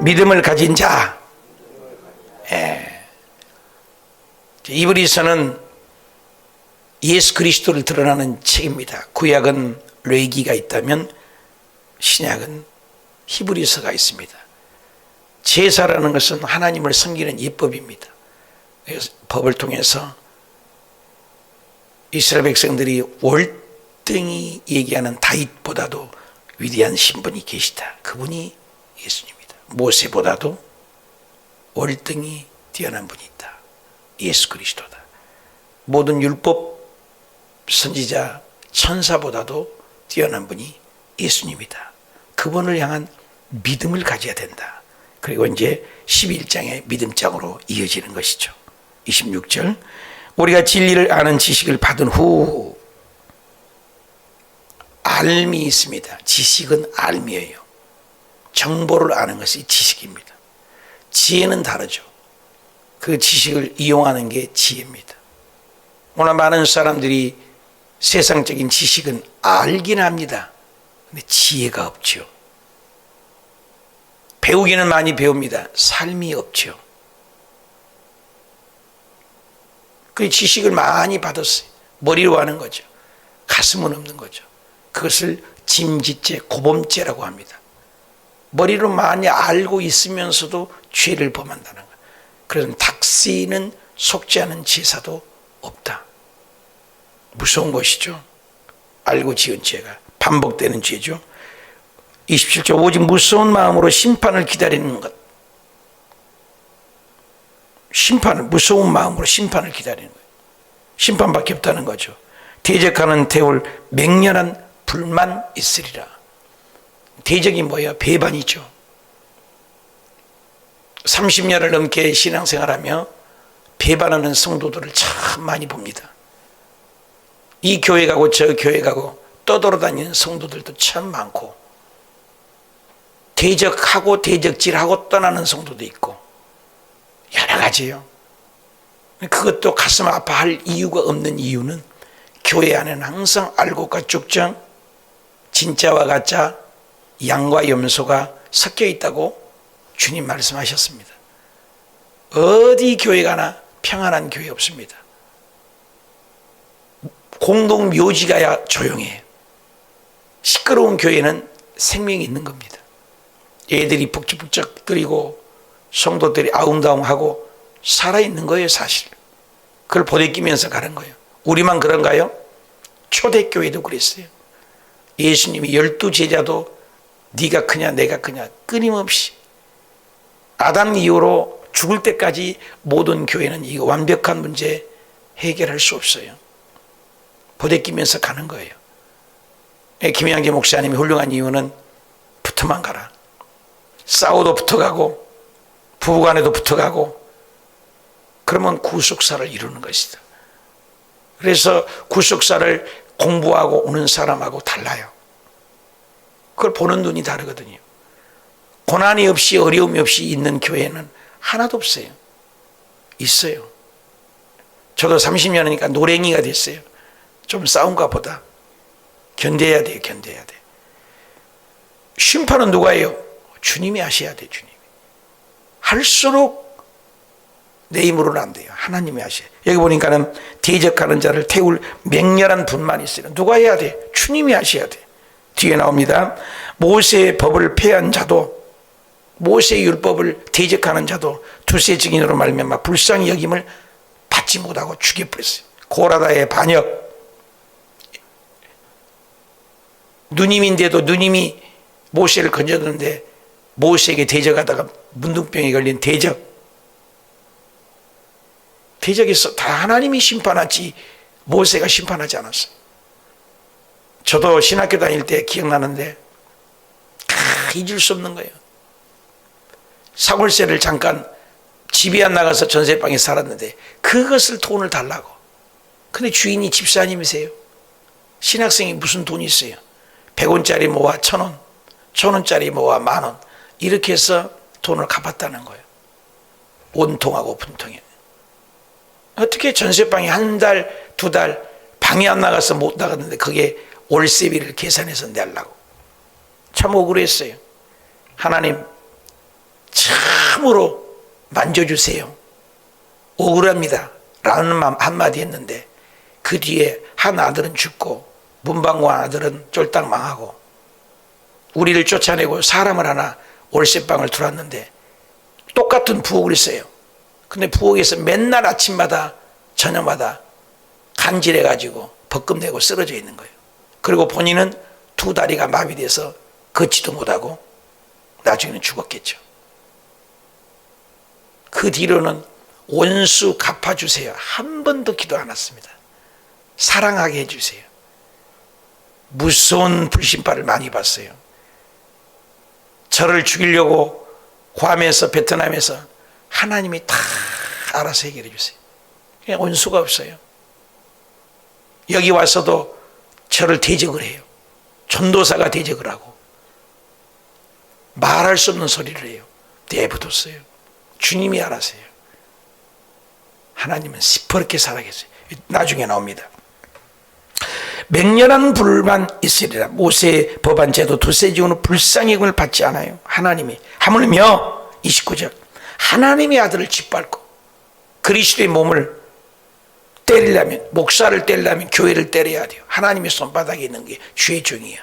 믿음을 가진 자. 예. 이브리서는 예수 그리스도를 드러나는 책입니다. 구약은 레위기가 있다면 신약은 히브리서가 있습니다. 제사라는 것은 하나님을 섬기는 예법입니다. 그래서 법을 통해서 이스라엘 백성들이 월등히 얘기하는 다윗보다도 위대한 신분이 계시다. 그분이 예수님이다. 모세보다도 월등히 뛰어난 분이 있다. 예수 그리스도다. 모든 율법 선지자 천사보다도 뛰어난 분이 예수님이다. 그분을 향한 믿음을 가져야 된다. 그리고 이제 11장의 믿음장으로 이어지는 것이죠. 26절, 우리가 진리를 아는 지식을 받은 후, 알미 있습니다. 지식은 알미예요. 정보를 아는 것이 지식입니다. 지혜는 다르죠. 그 지식을 이용하는 게 지혜입니다. 오늘 많은 사람들이 세상적인 지식은 알긴 합니다. 근데 지혜가 없죠. 배우기는 많이 배웁니다. 삶이 없죠. 그 지식을 많이 받았어요. 머리로 하는 거죠. 가슴은 없는 거죠. 그것을 짐짓죄, 고범죄라고 합니다. 머리로 많이 알고 있으면서도 죄를 범한다는 거예요. 그래서 닥스이는 속지 않은 제사도 없다. 무서운 것이죠. 알고 지은 죄가 반복되는 죄죠. 27절, 오직 무서운 마음으로 심판을 기다리는 것. 심판을, 무서운 마음으로 심판을 기다리는 거예요. 심판밖에 없다는 거죠. 대적하는 태울 맹렬한 불만 있으리라. 대적이 뭐예요? 배반이죠. 30년을 넘게 신앙생활하며 배반하는 성도들을 참 많이 봅니다. 이 교회 가고 저 교회 가고 떠돌아다니는 성도들도 참 많고, 대적하고 대적질하고 떠나는 성도도 있고 여러 가지예요. 그것도 가슴 아파할 이유가 없는 이유는 교회 안에는 항상 알곡과 쭉정, 진짜와 가짜, 양과 염소가 섞여 있다고 주님 말씀하셨습니다. 어디 교회 가나 평안한 교회 없습니다. 공동 묘지가야 조용해요. 시끄러운 교회는 생명이 있는 겁니다. 애들이 북적북적거리고 성도들이 아웅다웅하고 살아있는 거예요, 사실. 그걸 보내끼면서 가는 거예요. 우리만 그런가요? 초대교회도 그랬어요. 예수님이 12제자도 네가 크냐 내가 크냐 끊임없이, 아담 이후로 죽을 때까지 모든 교회는 이거 완벽한 문제 해결할 수 없어요. 보내끼면서 가는 거예요. 김양재 목사님이 훌륭한 이유는 붙어만 가라. 싸워도 붙어가고 부부간에도 붙어가고, 그러면 구속사를 이루는 것이다. 그래서 구속사를 공부하고 오는 사람하고 달라요. 그걸 보는 눈이 다르거든요. 고난이 없이 어려움이 없이 있는 교회는 하나도 없어요. 있어요. 저도 30년이니까 노랭이가 됐어요. 좀 싸운가 보다. 견뎌야 돼요. 견뎌야 돼. 심판은 누가 해요? 주님이 하셔야 돼요. 주님이. 할수록 내 힘으로는 안 돼요. 하나님이 하셔야 돼요. 여기 보니까는 대적하는 자를 태울 맹렬한 분만 있어요. 누가 해야 돼? 주님이 하셔야 돼. 뒤에 나옵니다. 모세의 법을 폐한 자도, 모세의 율법을 대적하는 자도 두세 증인으로 말미암아 불쌍히 여김을 받지 못하고 죽여버렸어요. 고라다의 반역. 누님인데도 누님이 모세를 건졌는데 모세에게 대적하다가 문둥병에 걸린 대적에서 다 하나님이 심판하지 모세가 심판하지 않았어요. 저도 신학교 다닐 때 기억나는데 잊을 수 없는 거예요. 사골세를 잠깐 집에 안 나가서 전세방에 살았는데 그것을 돈을 달라고. 근데 주인이 집사님이세요. 신학생이 무슨 돈이 있어요. 100원짜리 모아 1000원, 1000원짜리 모아 10,000원, 이렇게 해서 돈을 갚았다는 거예요. 온통하고 분통에. 어떻게 전세방에 한 달, 두 달 방에 안 나가서 못 나갔는데 그게 월세비를 계산해서 내려고. 참 억울했어요. 하나님, 참으로 만져주세요. 억울합니다. 라는 말 한마디 했는데 그 뒤에 한 아들은 죽고 문방구 아들은 쫄딱 망하고 우리를 쫓아내고 사람을 하나 월세방을 들어왔는데 똑같은 부엌을 있어요. 근데 부엌에서 맨날 아침마다 저녁마다 간질해가지고 벌금 내고 쓰러져 있는 거예요. 그리고 본인은 두 다리가 마비돼서 걷지도 못하고 나중에는 죽었겠죠. 그 뒤로는 원수 갚아주세요. 한 번도 기도 안 했습니다. 사랑하게 해주세요. 무서운 불신발을 많이 봤어요. 저를 죽이려고 괌에서 베트남에서 하나님이 다 알아서 해결해 주세요. 그냥 원수가 없어요. 여기 와서도 저를 대적을 해요. 전도사가 대적을 하고 말할 수 없는 소리를 해요. 내버렸어요. 주님이 알아서 해요. 하나님은 시퍼렇게 살아계세요. 나중에 나옵니다. 맹렬한 불만 있으리라. 모세의 법안 제도 두세 지구는 불쌍히금을 받지 않아요. 하나님이 하물며 29절 하나님의 아들을 짓밟고 그리스도의 몸을 때리려면 목사를 때리려면 교회를 때려야 돼요. 하나님의 손바닥에 있는 게 주의 종이에요.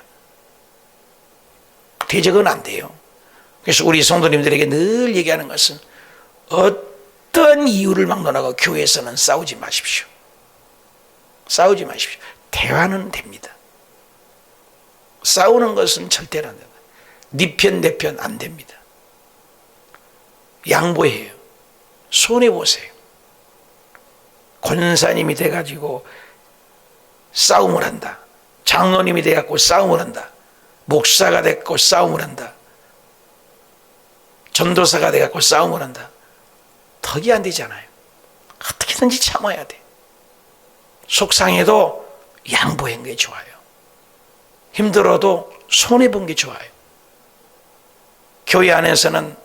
대적은 안 돼요. 그래서 우리 성도님들에게 늘 얘기하는 것은 어떤 이유를 막론하고 교회에서는 싸우지 마십시오. 싸우지 마십시오. 대화는 됩니다. 싸우는 것은 절대로 안 됩니다. 네 편 내 편 안 됩니다. 양보해요. 손해보세요. 권사님이 돼가지고 싸움을 한다. 장로님이 돼갖고 싸움을 한다. 목사가 돼갖고 싸움을 한다. 전도사가 돼갖고 싸움을 한다. 덕이 안 되잖아요. 어떻게든지 참아야 돼. 속상해도 양보한 게 좋아요. 힘들어도 손해본 게 좋아요. 교회 안에서는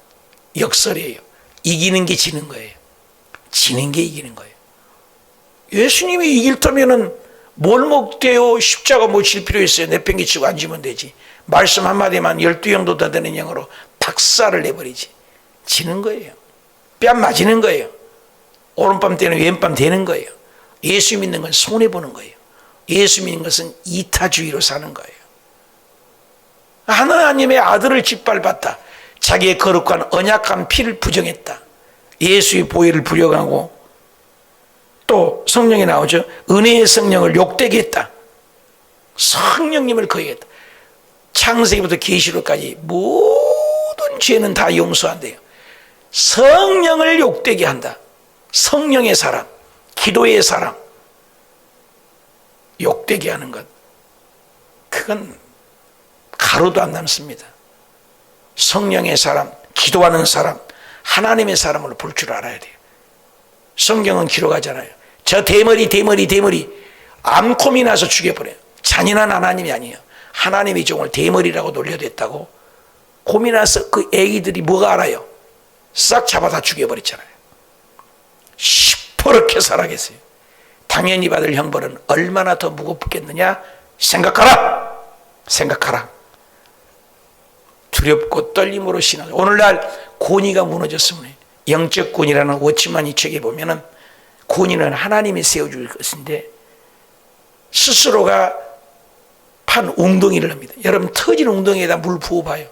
역설이에요. 이기는 게 지는 거예요. 지는 게 이기는 거예요. 예수님이 이길 터면은 뭘 먹대요? 십자가 뭐 질 필요 있어요? 내팽개치고 앉으면 되지. 말씀 한마디만 12형도 더 되는 영으로 박살을 내버리지. 지는 거예요. 뺨 맞이는 거예요. 오른밤 때는 왼밤 되는 거예요. 예수 믿는 건 손해보는 거예요. 예수 믿는 것은 이타주의로 사는 거예요. 하나님의 아들을 짓밟았다. 자기의 거룩한 언약한 피를 부정했다. 예수의 보혈을 부정하고 또 성령이 나오죠. 은혜의 성령을 욕되게 했다. 성령님을 거역했다. 창세기부터 계시록까지 모든 죄는 다 용서한대요. 성령을 욕되게 한다. 성령의 사람, 기도의 사람 욕되게 하는 것, 그건 가루도 안 남습니다. 성령의 사람, 기도하는 사람, 하나님의 사람으로 볼 줄 알아야 돼요. 성경은 기록하잖아요. 저 대머리 암콤이 나서 죽여버려요. 잔인한 하나님이 아니에요. 하나님의 종을 대머리라고 놀려댔다고 곰이 나서 그 애기들이 뭐가 알아요? 싹 잡아다 죽여버렸잖아요. 시퍼렇게 살아계세요. 당연히 받을 형벌은 얼마나 더 무겁겠느냐? 생각하라! 생각하라. 두렵고 떨림으로 신앙. 오늘날 권위가 무너졌으면 영적 권위라는 워치만 이 책에 보면은 권위는 하나님이 세워줄 것인데 스스로가 판 웅덩이를 합니다. 여러분 터진 웅덩이에다 물 부어봐요.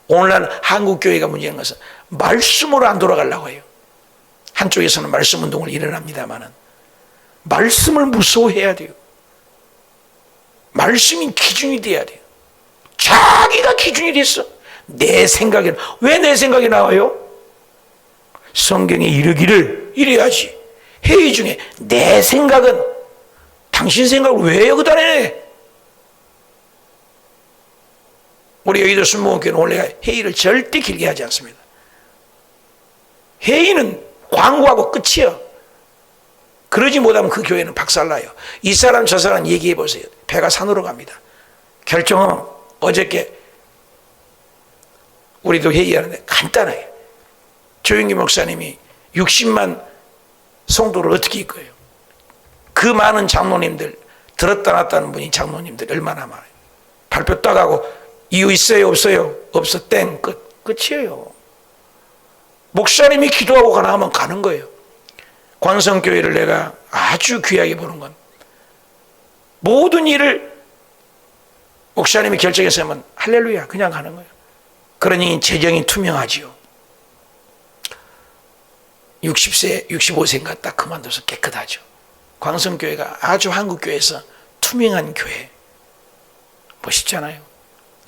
오늘날 한국교회가 문제인 것은 말씀으로 안 돌아가려고 해요. 한쪽에서는 말씀 운동을 일어납니다만은 말씀을 무서워해야 돼요. 말씀이 기준이 돼야 돼요. 자기가 기준이 됐어. 내 생각에는 왜 내 생각이 나와요? 성경에 이르기를 이래야지. 회의 중에 내 생각은 당신 생각을 왜 여기다 내? 우리 여의도 순복음교회는 원래 회의를 절대 길게 하지 않습니다. 회의는 광고하고 끝이요. 그러지 못하면 그 교회는 박살나요. 이 사람 저 사람 얘기해 보세요. 배가 산으로 갑니다. 결정은 어저께 우리도 회의하는데 간단하게 조영기 목사님이 60만 성도를 어떻게 이끌어요? 그 많은 장로님들 들었다 놨다는 분이 장로님들 얼마나 많아요. 발표 딱 하고 이유 있어요 없어요? 없어 땡 끝이에요. 목사님이 기도하고 가나 하면 가는 거예요. 광성교회를 내가 아주 귀하게 보는 건 모든 일을 목사님이 결정해서 하면 할렐루야 그냥 가는 거예요. 그러니 재정이 투명하지요. 60세, 65세인가 딱 그만둬서 깨끗하죠. 광성교회가 아주 한국교회에서 투명한 교회. 멋있잖아요.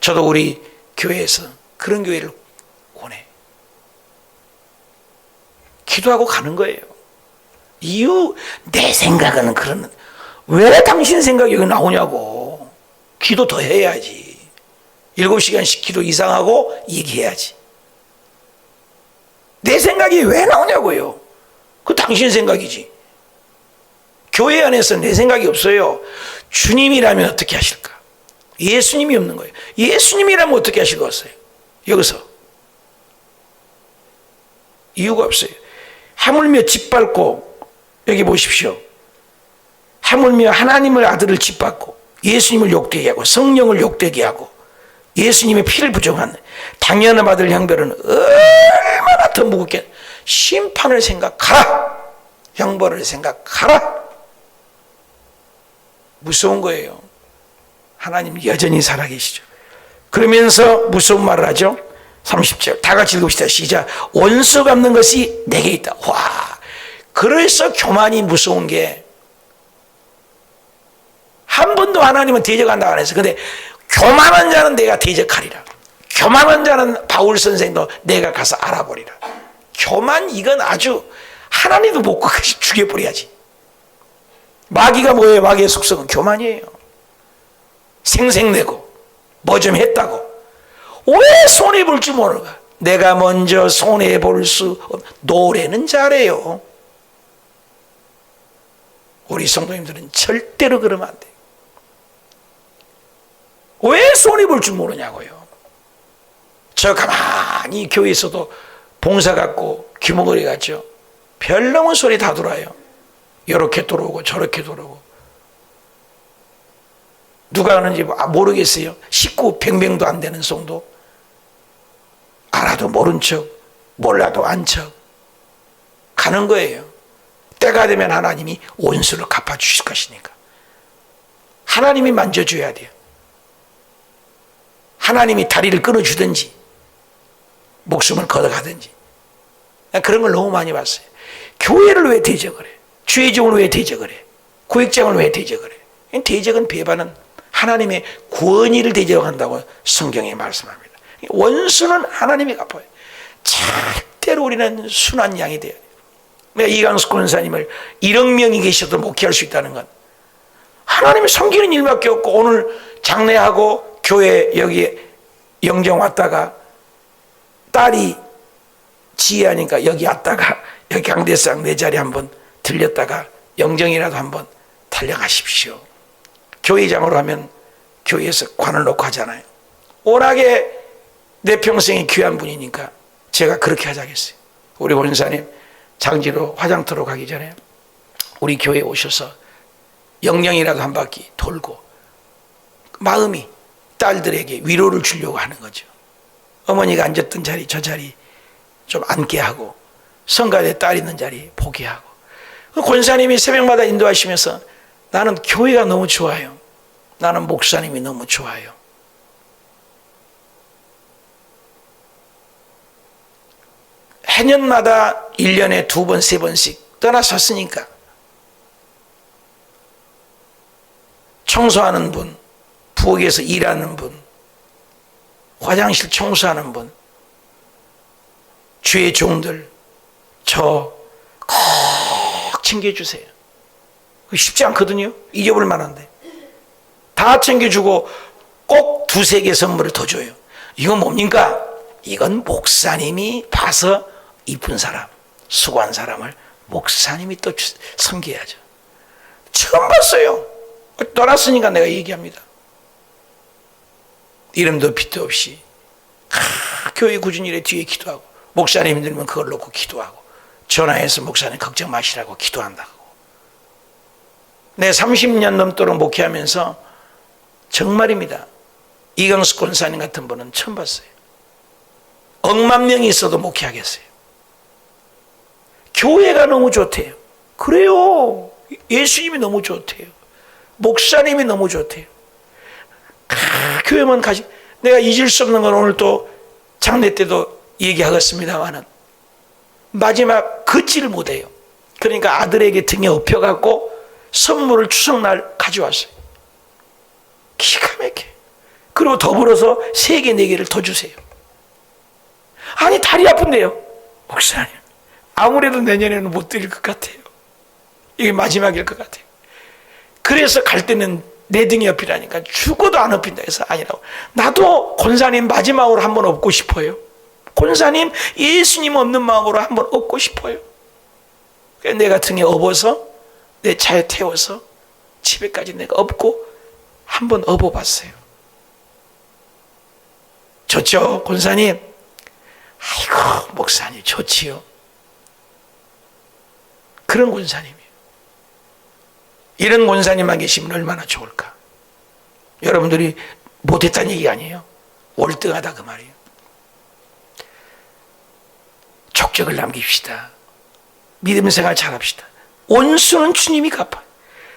저도 우리 교회에서 그런 교회를 원해. 기도하고 가는 거예요. 이유, 내 생각은 그런, 왜 당신 생각이 여기 나오냐고. 기도 더 해야지. 7시간씩 기도 이상하고 얘기해야지. 내 생각이 왜 나오냐고요. 그 당신 생각이지. 교회 안에서 내 생각이 없어요. 주님이라면 어떻게 하실까? 예수님이 없는 거예요. 예수님이라면 어떻게 하실 것 같아요? 여기서. 이유가 없어요. 하물며 짓밟고, 여기 보십시오. 하물며 하나님의 아들을 짓밟고, 예수님을 욕되게 하고, 성령을 욕되게 하고, 예수님의 피를 부정한 당연한 받을 형벌은 얼마나 더 무겁게 심판을 생각하라. 형벌을 생각하라. 무서운 거예요. 하나님 여전히 살아계시죠. 그러면서 무서운 말을 하죠. 30절 다 같이 읽읍시다. 시작. 원수 갚는 것이 내게 있다. 와, 그래서 교만이 무서운 게 한 번도 하나님은 대적한다고 안 했어요. 근데 교만한 자는 내가 대적하리라. 교만한 자는 바울 선생도 내가 가서 알아보리라. 교만, 이건 아주 하나님도 못 끝까지 죽여버려야지. 마귀가 뭐예요? 마귀의 속성은 교만이에요. 생색내고 뭐 좀 했다고 왜 손해볼 줄 모르가. 내가 먼저 손해볼 수 노래는 잘해요. 우리 성도님들은 절대로 그러면 안 돼요. 왜 손해볼 줄 모르냐고요. 저 가만히 교회에서도 봉사 갖고 귀머거리 같죠. 별 넘은 소리 다 들어요. 이렇게 들어오고 저렇게 들어오고. 누가 하는지 모르겠어요. 식구 100명도 안 되는 성도. 알아도 모른 척, 몰라도 안 척. 가는 거예요. 때가 되면 하나님이 원수를 갚아주실 것이니까. 하나님이 만져줘야 돼요. 하나님이 다리를 끊어주든지 목숨을 걷어가든지. 그런 걸 너무 많이 봤어요. 교회를 왜 대적을 해? 주의종을 왜 대적을 해? 구역장을 왜 대적을 해? 대적은 배반은 하나님의 구원의를 대적한다고 성경에 말씀합니다. 원수는 하나님이 갚아요. 절대로 우리는 순한 양이 돼야 돼요. 내가 이강수 권사님을 1억 명이 계셔도 목회할 수 있다는 건 하나님이 섬기는 일밖에 없고, 오늘 장례하고 교회 여기 영정 왔다가 딸이 지혜하니까 여기 왔다가 여기 강대상 내 자리 한번 들렸다가 영정이라도 한번 달려가십시오. 교회장으로 하면 교회에서 관을 놓고 하잖아요. 워낙에 내 평생이 귀한 분이니까 제가 그렇게 하자겠어요. 우리 권사님 장지로 화장터로 가기 전에 우리 교회에 오셔서 영영이라도 한 바퀴 돌고 마음이 딸들에게 위로를 주려고 하는 거죠. 어머니가 앉았던 자리 저 자리 좀 앉게 하고, 성가대 딸 있는 자리 보게 하고. 권사님이 새벽마다 인도하시면서 나는 교회가 너무 좋아요. 나는 목사님이 너무 좋아요. 해년마다 1년에 2번, 3번씩 떠나섰으니까 청소하는 분, 부엌에서 일하는 분, 화장실 청소하는 분, 주의 종들 저 꼭 챙겨주세요. 쉽지 않거든요. 잊어볼 만한데 다 챙겨주고 꼭 2-3개 선물을 더 줘요. 이건 뭡니까? 이건 목사님이 봐서 이쁜 사람, 수고한 사람을 목사님이 또 섬겨야죠. 처음 봤어요. 떠났으니까 내가 얘기합니다. 이름도 빛도 없이 교회 꾸준히 일에 뒤에 기도하고, 목사님 힘들면 그걸 놓고 기도하고, 전화해서 목사님 걱정 마시라고 기도한다고. 내 30년 넘도록 목회하면서 정말입니다. 이강수 권사님 같은 분은 처음 봤어요. 억만 명이 있어도 목회하겠어요. 교회가 너무 좋대요. 그래요. 예수님이 너무 좋대요. 목사님이 너무 좋대요. 교회만 가지. 내가 잊을 수 없는 건 오늘 또 장례 때도 얘기하겠습니다만은 마지막 걷지를 못해요. 그러니까 아들에게 등에 업혀갖고 선물을 추석날 가져왔어요. 기가 막혀. 그리고 더불어서 3개, 4개를 더 주세요. 아니, 다리 아픈데요. 목사님, 아무래도 내년에는 못 드릴 것 같아요. 이게 마지막일 것 같아요. 그래서 갈 때는 내 등에 업히라니까 죽어도 안 업힌다 해서 아니라고. 나도 권사님 마지막으로 한번 업고 싶어요. 권사님 예수님 없는 마음으로 한번 업고 싶어요. 그래서 내가 등에 업어서 내 차에 태워서 집에까지 내가 업고 한번 업어봤어요. 좋죠, 권사님? 아이고, 목사님 좋지요. 그런 권사님이에요. 이런 권사님만 계시면 얼마나 좋을까. 여러분들이 못했다는 얘기 아니에요. 월등하다 그 말이에요. 족적을 남깁시다. 믿음 생활 잘합시다. 원수는 주님이 갚아요.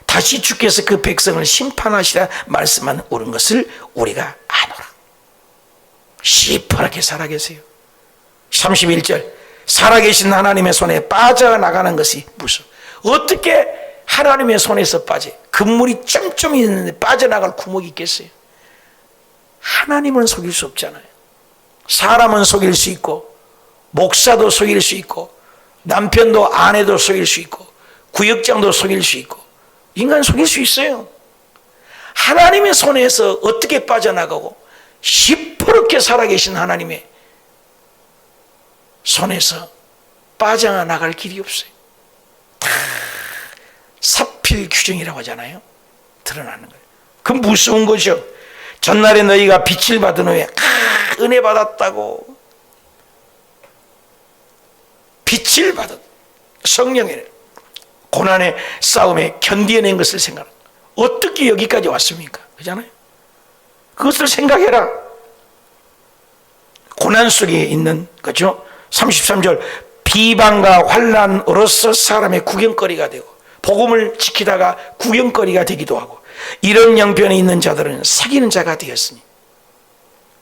다시 주께서 그 백성을 심판하시라 말씀한 옳은 것을 우리가 아노라. 시퍼렇게 살아계세요. 31절, 살아계신 하나님의 손에 빠져나가는 것이 무서워. 어떻게 하나님의 손에서 빠져? 금물이 쫌쫌 있는데 빠져나갈 구멍이 있겠어요? 하나님은 속일 수 없잖아요. 사람은 속일 수 있고, 목사도 속일 수 있고, 남편도 아내도 속일 수 있고, 구역장도 속일 수 있고, 인간 속일 수 있어요. 하나님의 손에서 어떻게 빠져나가고 시퍼렇게 살아계신 하나님의 손에서 빠져나갈 길이 없어요. 다 사필 규정이라고 하잖아요. 드러나는 거예요. 그 무서운 거죠. 전날에 너희가 빛을 받은 후에 은혜 받았다고, 빛을 받은 성령의 고난의 싸움에 견뎌낸 것을 생각합니다. 어떻게 여기까지 왔습니까? 그렇잖아요. 그것을 생각해라. 고난 속에 있는 거죠. 33절, 비방과 환난으로서 사람의 구경거리가 되고 복음을 지키다가 구경거리가 되기도 하고, 이런 형편에 있는 자들은 사귀는 자가 되었으니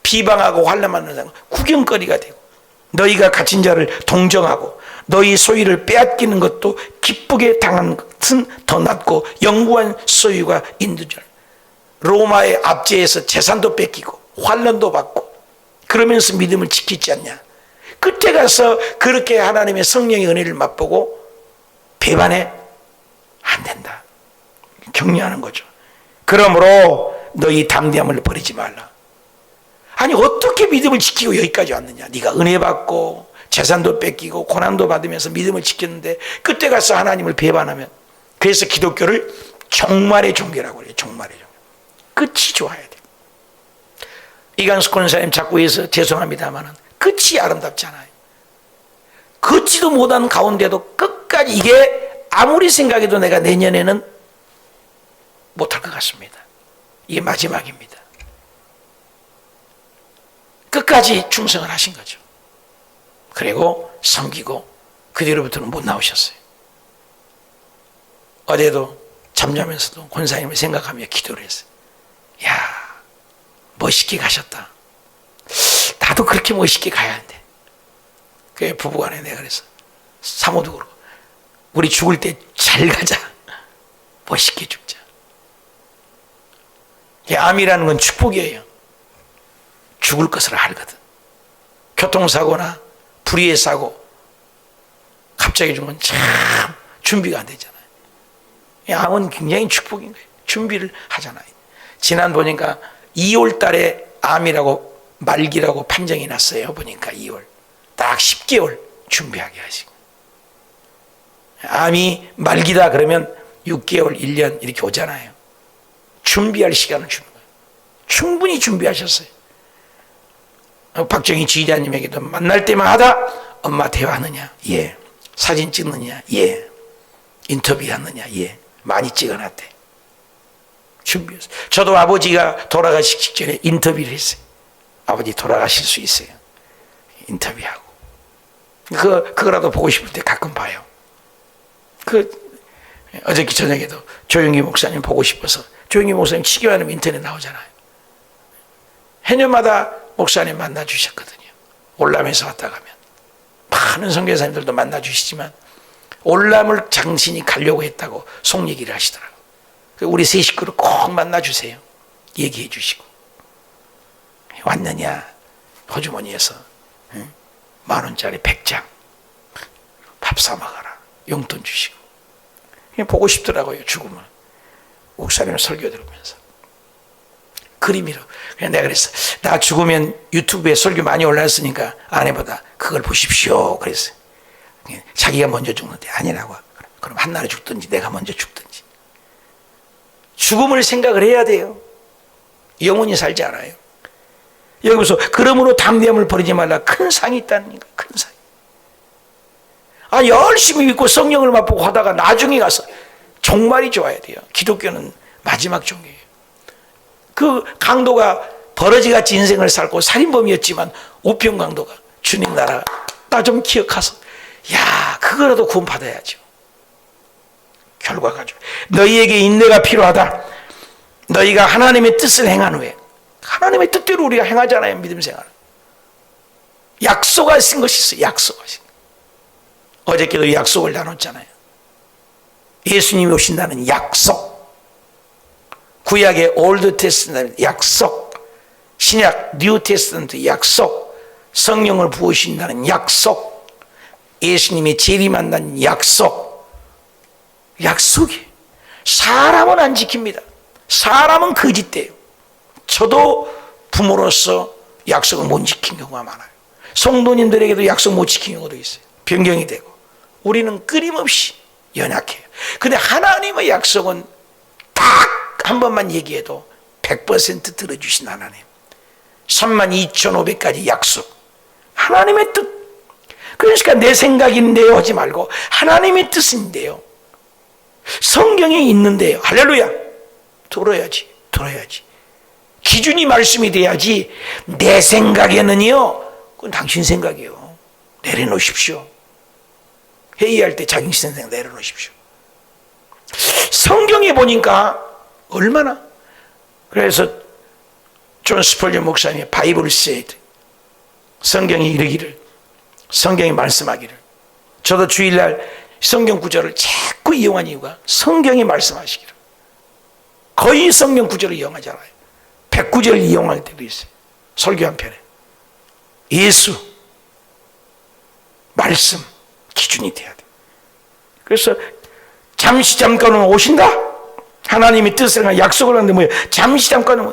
비방하고 환난받는 자는 구경거리가 되고, 너희가 갇힌 자를 동정하고 너희 소유를 빼앗기는 것도 기쁘게 당한 것은 더 낫고 영구한 소유가 있는 줄. 로마의 압제에서 재산도 뺏기고 환난도 받고 그러면서 믿음을 지키지 않냐. 그때 가서 그렇게 하나님의 성령의 은혜를 맛보고 배반해? 안 된다. 격려하는 거죠. 그러므로 너희 담대함을 버리지 말라. 아니, 어떻게 믿음을 지키고 여기까지 왔느냐. 네가 은혜 받고 재산도 뺏기고 고난도 받으면서 믿음을 지켰는데 그때 가서 하나님을 배반하면. 그래서 기독교를 종말의 종교라고 그래요. 종말의 종교. 끝이 좋아야 돼요. 이강수 권사님 자꾸 해서 죄송합니다만 끝이 아름답지 않아요. 걷지도 못한 가운데도 끝까지, 이게 아무리 생각해도 내가 내년에는 못할 것 같습니다. 이게 마지막입니다. 끝까지 충성을 하신 거죠. 그리고 섬기고 그 뒤로부터는 못 나오셨어요. 어제도 잠자면서도 권사님을 생각하며 기도를 했어요. 야, 멋있게 가셨다. 나도 그렇게 멋있게 가야 하는데. 그 부부간에 내가 그래서 사모도 그러고, 우리 죽을 때 잘 가자. 멋있게 죽자. 암이라는 건 축복이에요. 죽을 것을 알거든. 교통사고나 불의의 사고 갑자기 죽으면 참 준비가 안 되잖아요. 암은 굉장히 축복인 거예요. 준비를 하잖아요. 지난 보니까 2월 달에 암이라고 말기라고 판정이 났어요. 보니까 2월 딱 10개월 준비하게 하시고, 암이 말기다 그러면 6개월 1년 이렇게 오잖아요. 준비할 시간을 주는 거예요. 충분히 준비하셨어요. 박정희 지휘자님에게도 만날 때마다 엄마 대화하느냐? 예. 사진 찍느냐? 예. 인터뷰하느냐? 예. 많이 찍어놨대. 준비했어요. 저도 아버지가 돌아가시기 직전에 인터뷰를 했어요. 아버지 돌아가실 수 있어요. 인터뷰하고. 그거라도 보고 싶을 때 가끔 봐요. 어저께 저녁에도 조영기 목사님 보고 싶어서, 조영기 목사님 치교하는 인터넷 나오잖아요. 해년마다 목사님 만나 주셨거든요. 올람에서 왔다 가면 많은 선교사님들도 만나 주시지만 올람을 당신이 가려고 했다고 속 얘기를 하시더라고요. 우리 세 식구를 꼭 만나 주세요. 얘기해 주시고. 왔느냐, 호주머니에서 10,000원짜리 100장 밥 사 먹어라, 용돈 주시고. 그냥 보고 싶더라고요. 죽음을. 목사님 설교 들으면서 그림이로. 그냥 내가 그랬어, 나 죽으면 유튜브에 설교 많이 올라왔으니까 아내보다 그걸 보십시오 그랬어요. 자기가 먼저 죽는데 아니라고. 그럼 한나라 죽든지 내가 먼저 죽든지. 죽음을 생각을 해야 돼요. 영원히 살지 않아요. 여기서 그러므로 담대함을 버리지 말라. 큰 상이 있다니까. 큰 상. 열심히 믿고 성령을 맛보고 하다가 나중에 가서 종말이 좋아야 돼요. 기독교는 마지막 종이에요. 그 강도가 버러지같이 인생을 살고 살인범이었지만 우편 강도가 주님 나라 나 좀 기억하소. 야, 그거라도 구원 받아야죠. 결과가 좋아. 너희에게 인내가 필요하다. 너희가 하나님의 뜻을 행한 후에, 하나님의 뜻대로 우리가 행하잖아요. 믿음 생활. 약속하신 것이 있어요. 약속하신. 어저께도 약속을 나눴잖아요. 예수님이 오신다는 약속. 구약의 올드 테스트먼트 약속, 신약 뉴 테스트먼트 약속, 성령을 부으신다는 약속, 예수님이 재림한다는 약속. 약속이. 사람은 안 지킵니다. 사람은 거짓돼요. 저도 부모로서 약속을 못 지킨 경우가 많아요. 성도님들에게도 약속 못 지킨 경우도 있어요. 변경이 되고. 우리는 끊임없이 연약해요. 근데 하나님의 약속은 딱 한 번만 얘기해도 100% 들어주신 하나님. 32,500가지 약속. 하나님의 뜻. 그러니까 내 생각인데요 하지 말고 하나님의 뜻인데요. 성경에 있는데요. 할렐루야. 들어야지. 기준이 말씀이 돼야지. 내 생각에는요, 그건 당신 생각이에요. 내려놓으십시오. 회의할 때 자기 생각 내려놓으십시오. 성경에 보니까 얼마나. 그래서 존 스펄전 목사님의 바이블 세이드, 성경이 이르기를, 성경이 말씀하기를. 저도 주일날 성경 구절을 자꾸 이용한 이유가 성경이 말씀하시기를. 거의 성경 구절을 이용하잖아요. 109절 이용할 때도 있어요. 설교 한 편에. 예수, 말씀, 기준이 돼야 돼. 그래서 잠깐은 오신다. 하나님이 뜻을 약속을 하는데 뭐예요? 잠깐은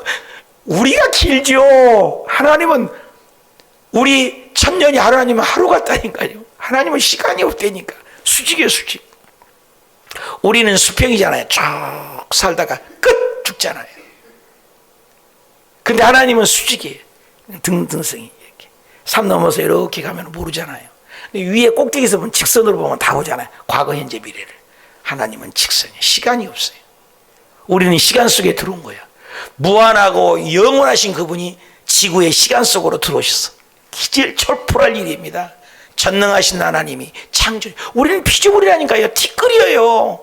우리가 길죠. 하나님은 우리 천년이 하나님은 하루 같다니까요. 하나님은 시간이 없다니까. 수직이에요, 수직. 우리는 수평이잖아요. 쭉 살다가 끝 죽잖아요. 근데 하나님은 수직이에요. 등등성이 이렇게. 산 넘어서 이렇게 가면 모르잖아요. 근데 위에 꼭대기에서 보면 직선으로 보면 다 오잖아요. 과거, 현재, 미래를. 하나님은 직선이에요. 시간이 없어요. 우리는 시간 속에 들어온 거야. 무한하고 영원하신 그분이 지구의 시간 속으로 들어오셨어. 기절철포할 일입니다. 전능하신 하나님이 창조. 우리는 피조물이라니까요. 티끌이에요.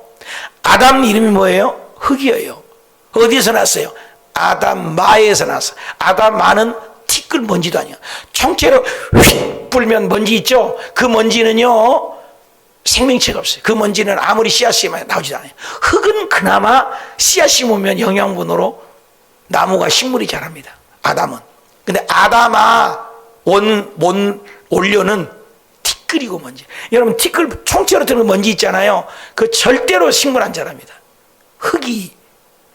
아담 이름이 뭐예요? 흙이에요. 어디에서 났어요? 아담마에서 났어. 아담마는 티끌 먼지도 아니야. 총체로 휙 불면 먼지 있죠? 그 먼지는요, 생명체가 없어요. 그 먼지는 아무리 씨앗이 나오지 않아요. 흙은 그나마 씨앗이 묻으면 영양분으로 나무가 식물이 자랍니다. 아담은. 근데 아담아 원료는 티끌이고 먼지. 여러분, 티끌 총체로 들은 먼지 있잖아요. 그 절대로 식물 안 자랍니다. 흙이.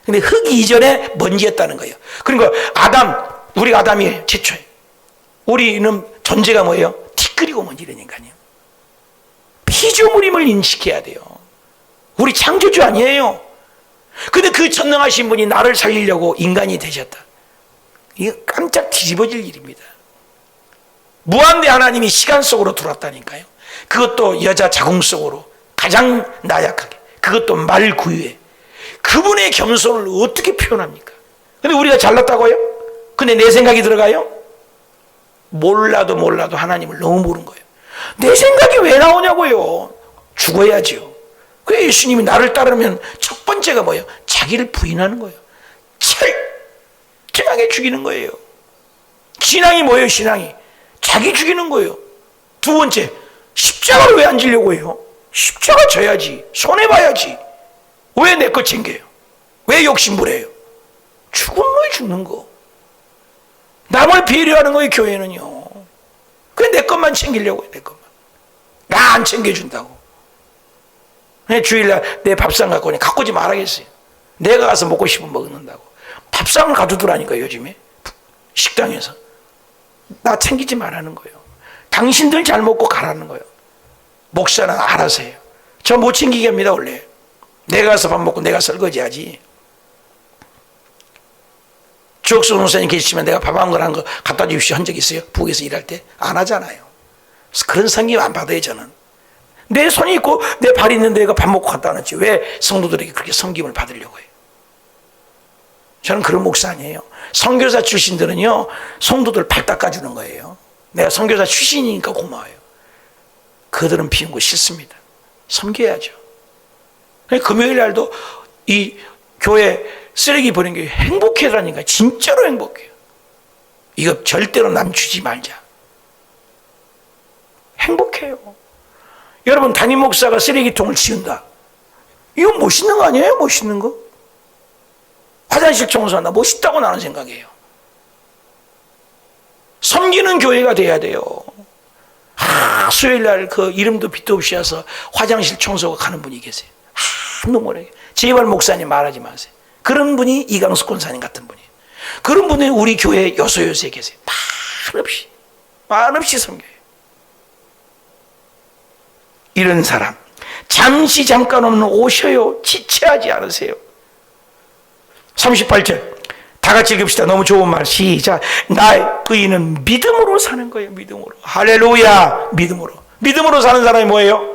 근데 흙이 이전에 먼지였다는 거예요. 그러니까 우리가 아담이 최초예요. 우리는 존재가 뭐예요? 티끌이고 먼지라니까요. 피조물임을 인식해야 돼요. 우리 창조주 아니에요. 근데 그 전능하신 분이 나를 살리려고 인간이 되셨다. 이거 깜짝 뒤집어질 일입니다. 무한대 하나님이 시간 속으로 들어왔다니까요. 그것도 여자 자궁 속으로 가장 나약하게. 그것도 말 구유에. 그분의 겸손을 어떻게 표현합니까? 근데 우리가 잘났다고요? 근데 내 생각이 들어가요? 몰라도 하나님을 너무 모르는 거예요. 내 생각이 왜 나오냐고요. 죽어야죠. 그 예수님이 나를 따르면 첫 번째가 뭐예요? 자기를 부인하는 거예요. 철저하게 죽이는 거예요. 신앙이 뭐예요? 신앙이 자기 죽이는 거예요. 두 번째, 십자가를 왜 안 지려고 해요? 십자가 져야지, 손해봐야지. 왜 내 거 챙겨요? 왜 욕심부려요? 죽은 거에 죽는 거. 남을 배려하는 거예요. 교회는요. 그래 내 것만 챙기려고 해요. 내 것만. 나 안 챙겨준다고. 주일날 내 밥상 갖고 오니 갖고 오지 말아야겠어요. 내가 가서 먹고 싶으면 먹는다고. 밥상을 가두더라니까 요즘에 식당에서. 나 챙기지 말라는 거예요. 당신들 잘 먹고 가라는 거예요. 목사는 알아서 해요. 저 못 챙기게 합니다. 원래 내가 가서 밥 먹고 내가 설거지하지. 주옥수 목사님 계시면 내가 밥 한 걸 한 거 갖다 주십시오 한 적 있어요? 부엌에서 일할 때? 안 하잖아요. 그런 섬김 안 받아요. 저는 내 손이 있고 내 발이 있는데 내가 밥 먹고 갖다 놨지 왜 성도들에게 그렇게 섬김을 받으려고 해요? 저는 그런 목사 아니에요. 선교사 출신들은요 성도들 발 닦아주는 거예요. 내가 선교사 출신이니까 고마워요. 그들은 비운 거 싫습니다. 섬겨야죠. 금요일 날도 이 교회 쓰레기 버리는 게 행복해라니까. 진짜로 행복해요. 이거 절대로 남 주지 말자. 행복해요. 여러분 담임 목사가 쓰레기통을 치운다. 이거 멋있는 거 아니에요? 멋있는 거. 화장실 청소한다. 멋있다고 나는 생각해요. 섬기는 교회가 돼야 돼요. 수요일날 그 이름도 빛도 없이 와서 화장실 청소가 가는 분이 계세요. 너무 제발 목사님 말하지 마세요. 그런 분이 이강수 권사님 같은 분이에요. 그런 분이 우리 교회 요소요소에 계세요. 말없이 섬겨요. 이런 사람 잠시 잠깐 오면 오셔요. 지체하지 않으세요. 38절 다 같이 읽읍시다. 너무 좋은 말. 시작. 나의 의인은 믿음으로 사는 거예요. 믿음으로. 할렐루야. 믿음으로 사는 사람이 뭐예요?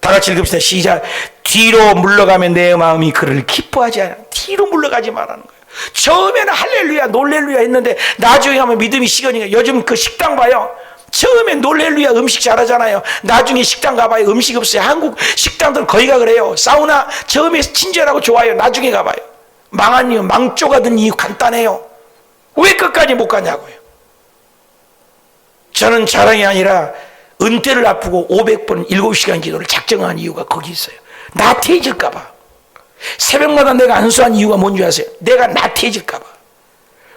다 같이 읽읍시다. 시작. 뒤로 물러가면 내 마음이 그를 기뻐하지 않아. 뒤로 물러가지 말라는 거예요. 처음에는 할렐루야 놀렐루야 했는데 나중에 가면 믿음이 식으니까. 요즘 그 식당 봐요. 처음엔 놀렐루야 음식 잘하잖아요. 나중에 식당 가봐요. 음식 없어요. 한국 식당들은 거의 가 그래요. 사우나 처음에 친절하고 좋아요. 나중에 가봐요. 망한 이유, 망조가 든 이유 간단해요. 왜 끝까지 못 가냐고요. 저는 자랑이 아니라 은퇴를 앞두고 500번 7시간 기도를 작정한 이유가 거기 있어요. 나태해질까봐. 새벽마다 내가 안수한 이유가 뭔지 아세요? 내가 나태해질까봐.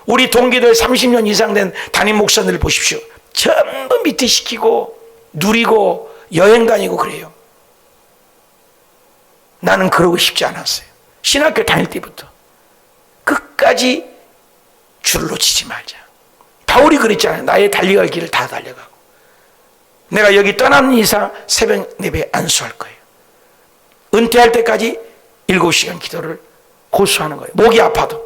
우리 동기들 30년 이상 된 담임 목사님들 보십시오. 전부 밑에 시키고 누리고 여행 다니고 그래요. 나는 그러고 싶지 않았어요. 신학교 다닐 때부터 끝까지 줄을 놓치지 말자. 바울이 그랬잖아요. 나의 달려갈 길을 다 달려가고 내가 여기 떠나는 이상 새벽 예배에 안수할 거예요. 은퇴할 때까지 7시간 기도를 고수하는 거예요. 목이 아파도.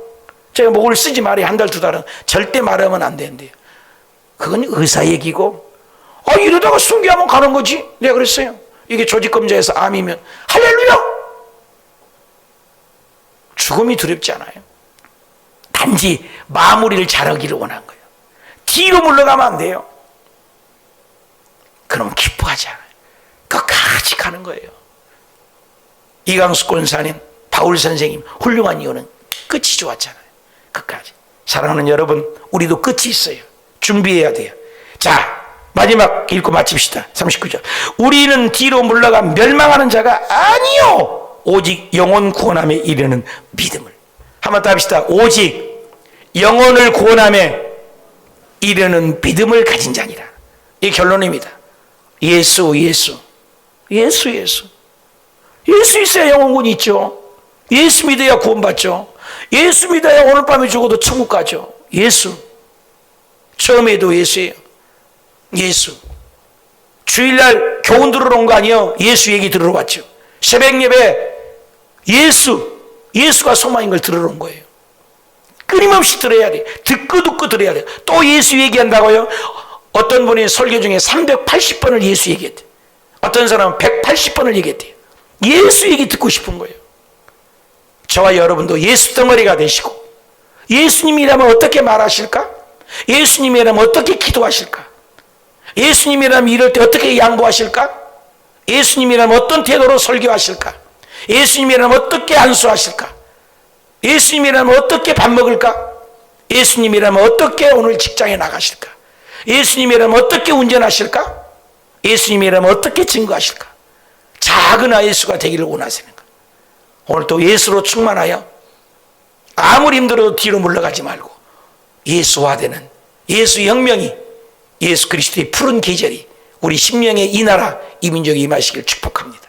제가 목을 쓰지 말아요. 한 달, 두 달은 절대 말하면 안 되는데요. 그건 의사 얘기고 이러다가 순교하면 가는 거지. 내가 그랬어요. 이게 조직검사에서 암이면 할렐루야. 죽음이 두렵지 않아요. 단지 마무리를 잘하기를 원한 거예요. 뒤로 물러가면 안 돼요. 그럼 기뻐하지 않아요. 끝까지 가는 거예요. 이강수 권사님, 바울 선생님 훌륭한 이유는 끝이 좋았잖아요. 끝까지. 사랑하는 여러분, 우리도 끝이 있어요. 준비해야 돼요. 자, 마지막 읽고 마칩시다. 39절. 우리는 뒤로 물러가 멸망하는 자가 아니요 오직 영혼 구원함에 이르는 믿음을. 한번 더 합시다. 오직 영혼을 구원함에 이르는 믿음을 가진 자니라. 이 결론입니다. 예수 있어야 영혼군이 있죠. 예수 믿어야 구원받죠. 예수 믿어야 오늘 밤에 죽어도 천국 가죠. 예수. 처음에도 예수예요. 예수. 주일날 교훈 들으러 온 거 아니에요. 예수 얘기 들으러 왔죠. 새벽 예배 예수가 소망인 걸 들으러 온 거예요. 끊임없이 들어야 돼. 듣고 들어야 돼. 또 예수 얘기한다고요? 어떤 분이 설교 중에 380번을 예수 얘기했대. 어떤 사람은 180번을 얘기했대요. 예수 얘기 듣고 싶은 거예요. 저와 여러분도 예수 덩어리가 되시고, 예수님이라면 어떻게 말하실까? 예수님이라면 어떻게 기도하실까? 예수님이라면 이럴 때 어떻게 양보하실까? 예수님이라면 어떤 태도로 설교하실까? 예수님이라면 어떻게 안수하실까? 예수님이라면 어떻게 밥 먹을까? 예수님이라면 어떻게 오늘 직장에 나가실까? 예수님이라면 어떻게 운전하실까? 예수님이라면 어떻게 증거하실까? 작은 예수가 되기를 원하시는 것. 오늘 또 예수로 충만하여 아무리 힘들어도 뒤로 물러가지 말고 예수화되는 예수 혁명이, 예수 그리스도의 푸른 계절이 우리 심령의 이 나라 이 민족에 임하시길 축복합니다.